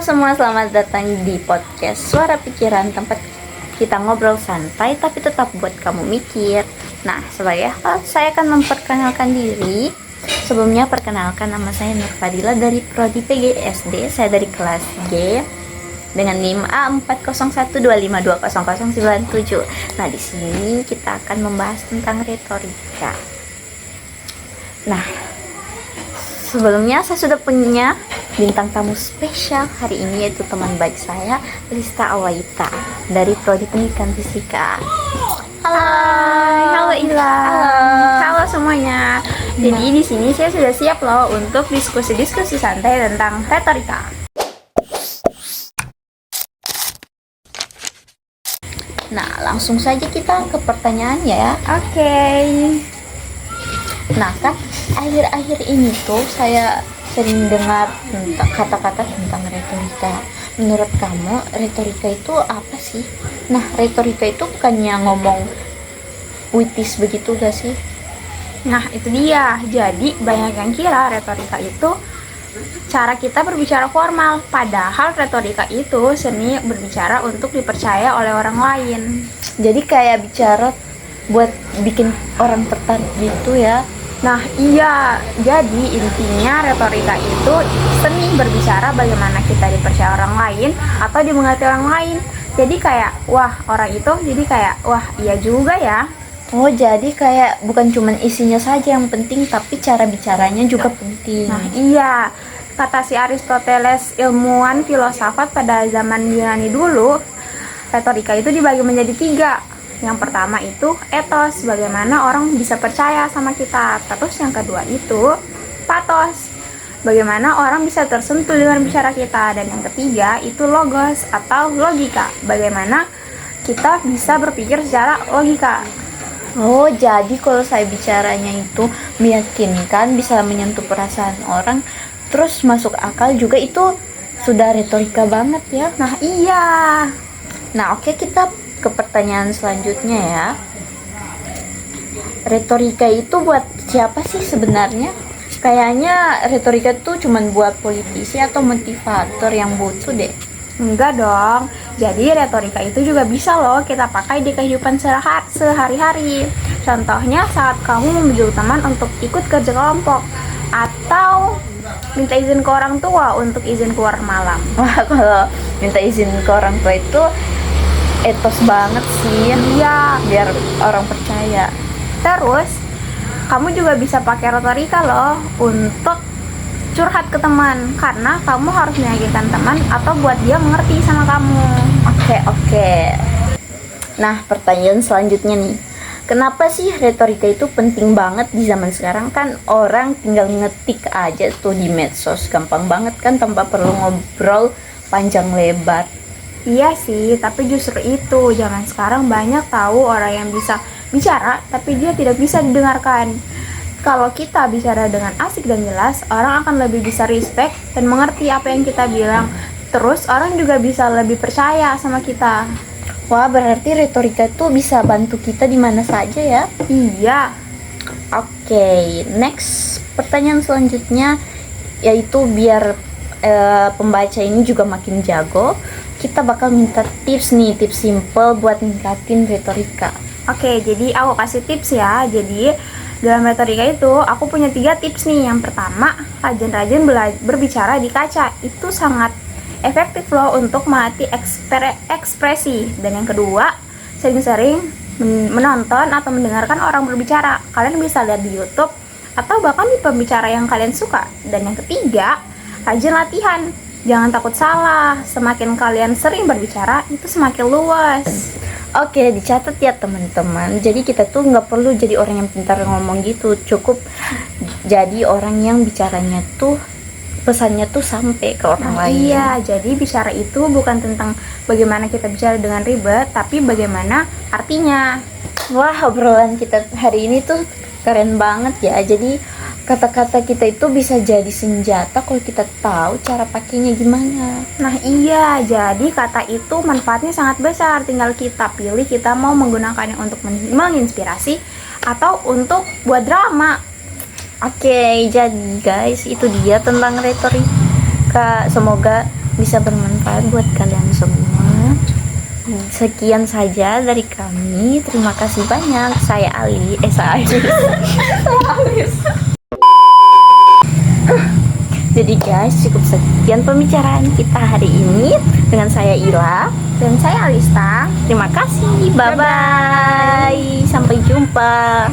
semua, selamat datang di podcast Suara Pikiran, tempat kita ngobrol santai tapi tetap buat kamu mikir. Nah, saya akan memperkenalkan diri. Sebelumnya perkenalkan, nama saya Nur Fadila dari Prodi PGSD. Saya dari kelas G dengan NIM A40125200097. Nah, di sini kita akan membahas tentang retorika. Nah, sebelumnya saya sudah punya bintang tamu spesial hari ini, yaitu teman baik saya, Lista Awaita dari Prodi Pendidikan Fisika. Halo Ila. Halo semuanya. Jadi di sini saya sudah siap loh untuk diskusi-diskusi santai tentang retorika. Nah, langsung saja kita ke pertanyaan ya. Oke. Nah, kan akhir-akhir ini tuh saya sering dengar kata-kata tentang retorika. Menurut kamu, retorika itu apa sih? Nah, retorika itu bukannya ngomong puitis begitu gak sih? Nah, itu dia. Jadi banyak yang kira retorika itu cara kita berbicara formal, padahal retorika itu seni berbicara untuk dipercaya oleh orang lain. Jadi kayak bicara buat bikin orang tertarik gitu ya. Nah iya, jadi intinya retorika itu seni berbicara bagaimana kita dipercaya orang lain atau dimengerti orang lain. Jadi kayak, wah orang itu jadi kayak, wah iya juga ya. Oh, jadi kayak bukan cuman isinya saja yang penting, tapi cara bicaranya juga penting. Nah iya, kata si Aristoteles, ilmuwan filsafat pada zaman Yunani dulu, retorika itu dibagi menjadi 3. Yang pertama itu etos, bagaimana orang bisa percaya sama kita. Terus yang kedua itu pathos, bagaimana orang bisa tersentuh dengan bicara kita. Dan yang ketiga itu logos atau logika, bagaimana kita bisa berpikir secara logika. Oh, jadi kalau saya bicaranya itu meyakinkan, bisa menyentuh perasaan orang, terus masuk akal juga, itu sudah retorika banget ya. Nah iya. Nah, oke, kita ke pertanyaan selanjutnya ya. Retorika itu buat siapa sih sebenarnya? Kayaknya retorika tuh cuman buat politisi atau motivator yang butuh deh. Enggak dong. Jadi retorika itu juga bisa loh kita pakai di kehidupan sehari-hari. Contohnya saat kamu membujuk teman untuk ikut kerja kelompok, atau minta izin ke orang tua untuk izin keluar malam. Wah, kalau minta izin ke orang tua itu etos banget sih. Iya, biar orang percaya. terus kamu juga bisa pakai retorika loh untuk curhat ke teman, karena kamu harus meyakinkan teman atau buat dia mengerti sama kamu. Oke. Nah, pertanyaan selanjutnya nih, kenapa sih retorika itu penting banget di zaman sekarang? Kan orang tinggal ngetik aja tuh di medsos, gampang banget kan, tanpa perlu ngobrol panjang lebar. Iya sih, tapi justru itu zaman sekarang banyak tahu orang yang bisa bicara tapi dia tidak bisa didengarkan. Kalau kita bicara dengan asik dan jelas, orang akan lebih bisa respect dan mengerti apa yang kita bilang. Terus orang juga bisa lebih percaya sama kita. Wah, berarti retorika itu bisa bantu kita di mana saja ya. Iya. Oke, next pertanyaan selanjutnya, yaitu biar pembaca ini juga makin jago, kita bakal minta tips nih, tips simple buat ningkatin retorika. Oke, jadi aku kasih tips ya. Jadi dalam retorika itu aku punya 3 tips nih. Yang pertama, rajin-rajin berbicara di kaca. Itu sangat efektif loh untuk melatih ekspresi. Dan yang kedua, sering-sering menonton atau mendengarkan orang berbicara. Kalian bisa lihat di YouTube atau bahkan di pembicara yang kalian suka. Dan yang ketiga, rajin latihan. Jangan takut salah. Semakin kalian sering berbicara, itu semakin luas. Oke, dicatat ya teman-teman. Jadi kita tuh nggak perlu jadi orang yang pintar ngomong gitu, cukup jadi orang yang bicaranya tuh, pesannya tuh sampai ke orang lain. Iya, jadi bicara itu bukan tentang bagaimana kita bicara dengan ribet, tapi bagaimana artinya. Wah, obrolan kita hari ini tuh keren banget ya. Jadi kata-kata kita itu bisa jadi senjata kalau kita tahu cara pakainya gimana. Nah iya, jadi kata itu manfaatnya sangat besar. Tinggal kita pilih kita mau menggunakannya untuk menginspirasi atau untuk buat drama. Oke, jadi guys, itu dia tentang Semoga bisa bermanfaat buat kalian semua. Sekian saja dari kami. Terima kasih banyak. Saya Ali. Saya Alis. Saya Alis. Jadi guys, cukup sekian pembicaraan kita hari ini dengan saya Ila Dan saya Alista. Terima kasih. Bye bye. Sampai jumpa.